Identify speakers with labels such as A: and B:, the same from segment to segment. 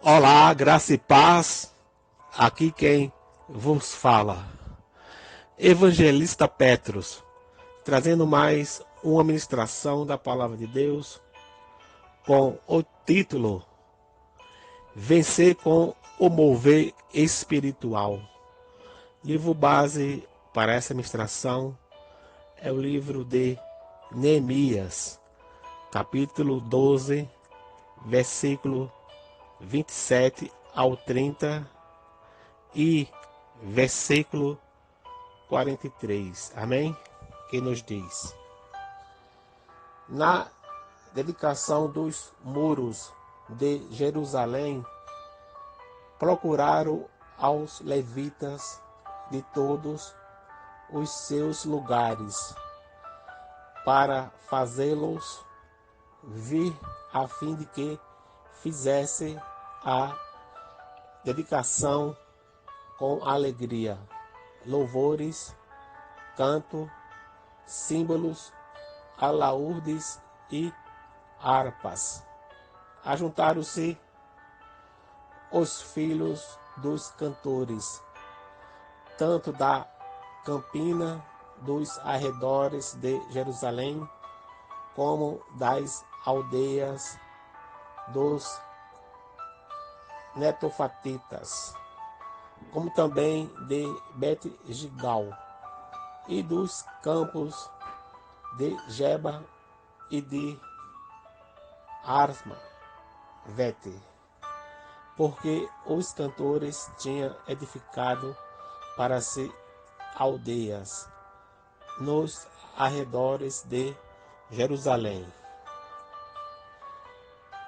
A: Olá, graça e paz. Aqui quem vos fala, Evangelista Petros, trazendo mais uma ministração da Palavra de Deus com o título Vencer com o Mover Espiritual. Livro base para essa ministração é o livro de Neemias, capítulo 12, versículo 27 ao 30 e versículo 43. Amém? Que nos diz: na dedicação dos muros de Jerusalém, procuraram aos levitas de todos os seus lugares para fazê-los vir a fim de que fizesse a dedicação com alegria, louvores, canto, símbolos, alaúdes e harpas. Ajuntaram-se os filhos dos cantores, tanto da campina dos arredores de Jerusalém, como das aldeias dos netofatitas, como também de Bet-Gigal e dos campos de Geba e de Vete, porque os cantores tinham edificado para si aldeias nos arredores de Jerusalém.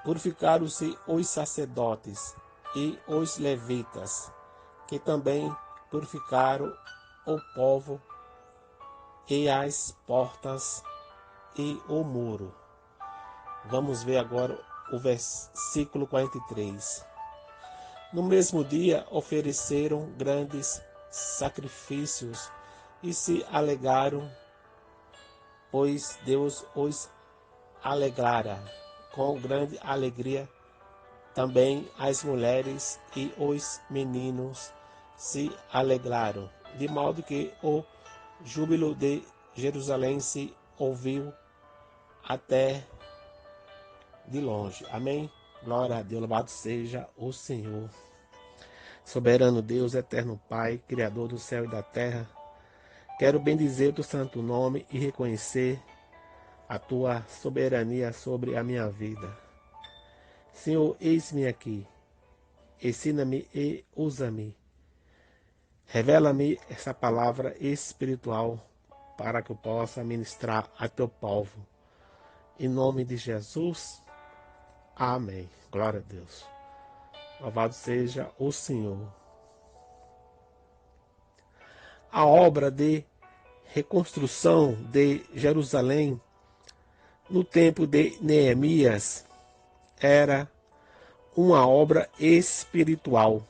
A: Purificaram-se os sacerdotes e os levitas, que também purificaram o povo e as portas e o muro. Vamos ver agora o versículo 43. No mesmo dia ofereceram grandes sacrifícios e se alegraram, pois Deus os alegrara com grande alegria. Também as mulheres e os meninos se alegraram, de modo que o júbilo de Jerusalém se ouviu até de longe. Amém? Glória a Deus, louvado seja o Senhor. Soberano Deus, eterno Pai, Criador do céu e da terra, quero bendizer o teu santo nome e reconhecer a tua soberania sobre a minha vida. Senhor, eis-me aqui. Ensina-me e usa-me. Revela-me essa palavra espiritual para que eu possa ministrar a teu povo. Em nome de Jesus, amém. Glória a Deus. Louvado seja o Senhor. A obra de reconstrução de Jerusalém no tempo de Neemias era uma obra espiritual.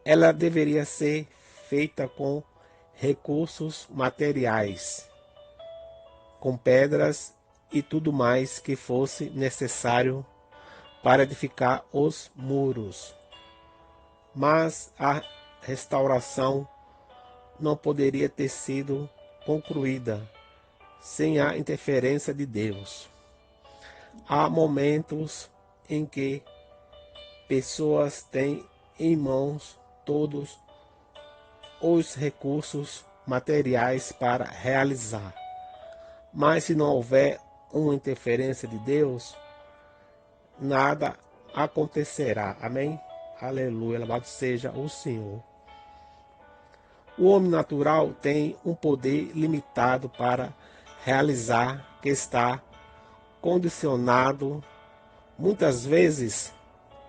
A: Ela deveria ser feita com recursos materiais, com pedras e tudo mais que fosse necessário para edificar os muros. Mas a restauração não poderia ter sido concluída sem a interferência de Deus. Há momentos em que pessoas têm em mãos todos os recursos materiais para realizar. Mas se não houver uma interferência de Deus, nada acontecerá. Amém? Aleluia, louvado seja o Senhor. O homem natural tem um poder limitado para realizar, que está condicionado muitas vezes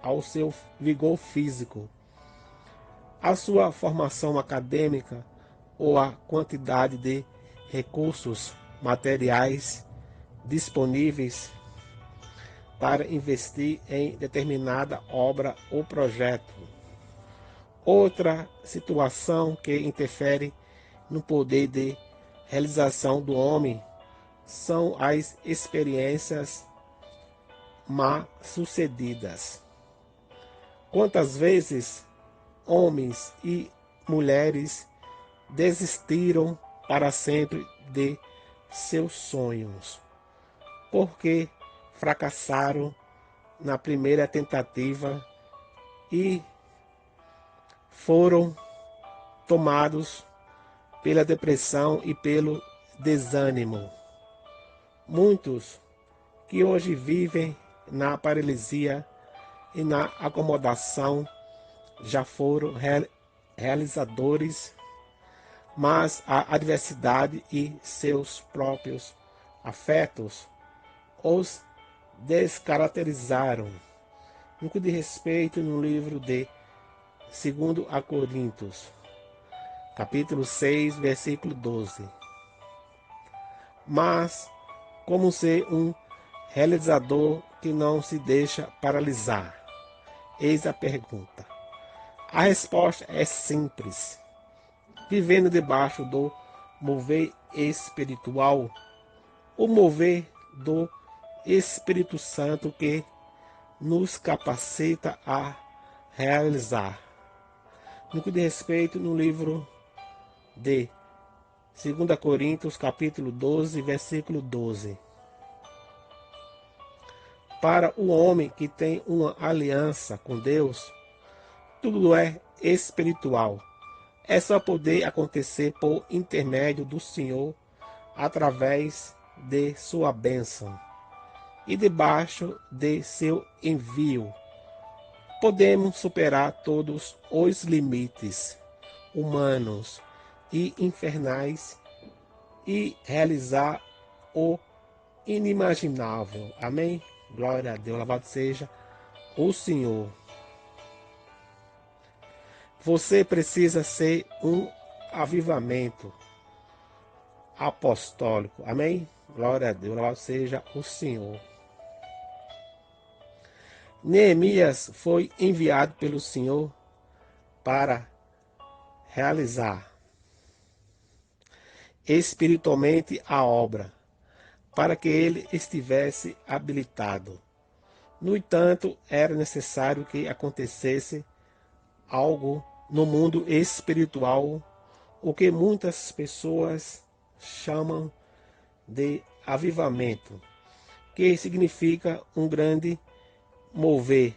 A: ao seu vigor físico, à sua formação acadêmica ou à quantidade de recursos materiais disponíveis para investir em determinada obra ou projeto. Outra situação que interfere no poder de realização do homem são as experiências mal sucedidas. Quantas vezes homens e mulheres desistiram para sempre de seus sonhos, porque fracassaram na primeira tentativa e foram tomados pela depressão e pelo desânimo. Muitos que hoje vivem na paralisia e na acomodação já foram realizadores, mas a adversidade e seus próprios afetos os descaracterizaram. No que diz respeito no livro de 2 a Coríntios, capítulo 6, versículo 12. Mas, como ser um realizador que não se deixa paralisar? Eis a pergunta. A resposta é simples. Vivendo debaixo do mover espiritual, o mover do Espírito Santo que nos capacita a realizar. No que diz respeito no livro de 2 Coríntios, capítulo 12, versículo 12. Para o homem que tem uma aliança com Deus, tudo é espiritual. É só poder acontecer por intermédio do Senhor, através de sua bênção e debaixo de seu envio. Podemos superar todos os limites humanos e infernais e realizar o inimaginável. Amém? Glória a Deus, louvado seja o Senhor. Você precisa ser um avivamento apostólico. Amém? Glória a Deus, louvado seja o Senhor. Neemias foi enviado pelo Senhor para realizar espiritualmente a obra, para que ele estivesse habilitado. No entanto, era necessário que acontecesse algo no mundo espiritual, o que muitas pessoas chamam de avivamento, que significa um grande mover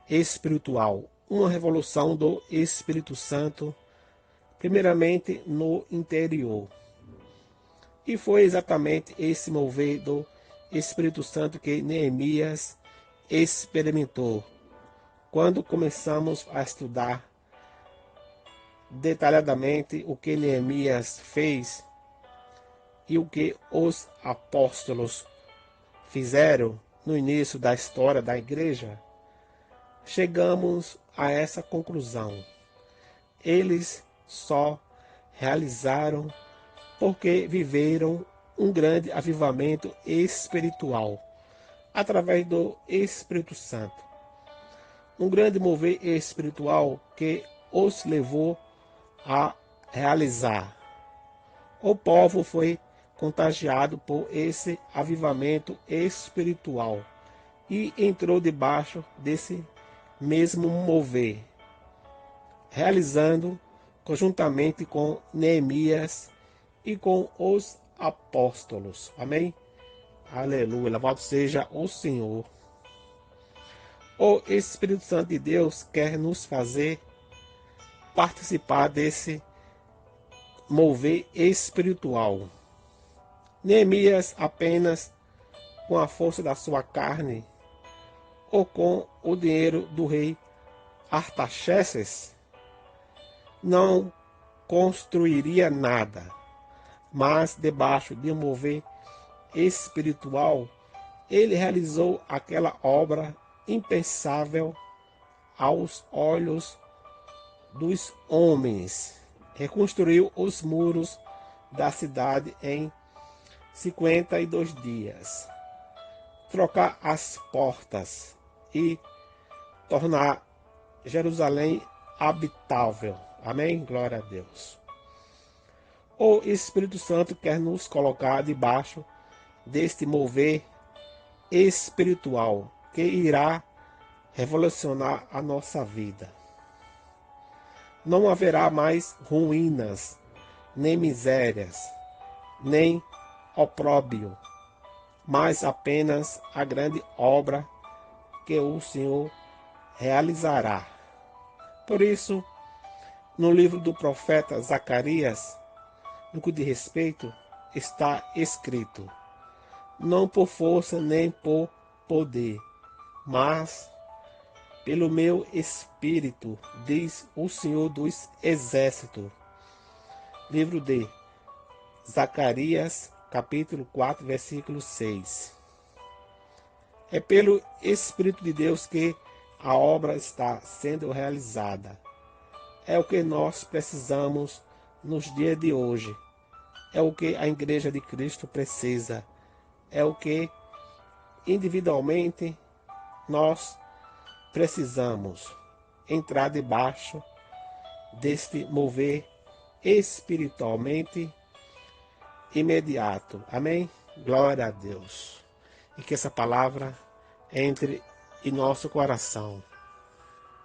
A: espiritual, uma revolução do Espírito Santo, primeiramente no interior. E foi exatamente esse mover do Espírito Santo que Neemias experimentou. Quando começamos a estudar detalhadamente o que Neemias fez e o que os apóstolos fizeram no início da história da igreja, chegamos a essa conclusão. Eles só realizaram porque viveram um grande avivamento espiritual através do Espírito Santo. Um grande mover espiritual que os levou a realizar. O povo foi contagiado por esse avivamento espiritual e entrou debaixo desse mesmo mover, realizando conjuntamente com Neemias e com os apóstolos. Amém? Aleluia, louvado seja o Senhor. O Espírito Santo de Deus quer nos fazer participar desse mover espiritual. Neemias, apenas com a força da sua carne ou com o dinheiro do rei Artaxerxes, não construiria nada, mas debaixo de um mover espiritual, ele realizou aquela obra impensável aos olhos dos homens. Reconstruiu os muros da cidade em 52 dias, trocar as portas e tornar Jerusalém habitável. Amém? Glória a Deus. O Espírito Santo quer nos colocar debaixo deste mover espiritual que irá revolucionar a nossa vida. Não haverá mais ruínas, nem misérias, nem opróbrio, mas apenas a grande obra que o Senhor realizará. Por isso, no livro do profeta Zacarias, no que diz respeito, está escrito: não por força nem por poder, mas pelo meu espírito, diz o Senhor dos Exércitos. Livro de Zacarias, capítulo 4, versículo 6. É pelo Espírito de Deus que a obra está sendo realizada. É o que nós precisamos nos dias de hoje. É o que a Igreja de Cristo precisa. É o que individualmente nós precisamos entrar debaixo deste mover espiritualmente imediato. Amém? Glória a Deus. E que essa palavra entre em nosso coração.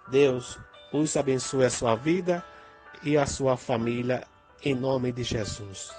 A: Deus os abençoe a sua vida e a sua família, em nome de Jesus.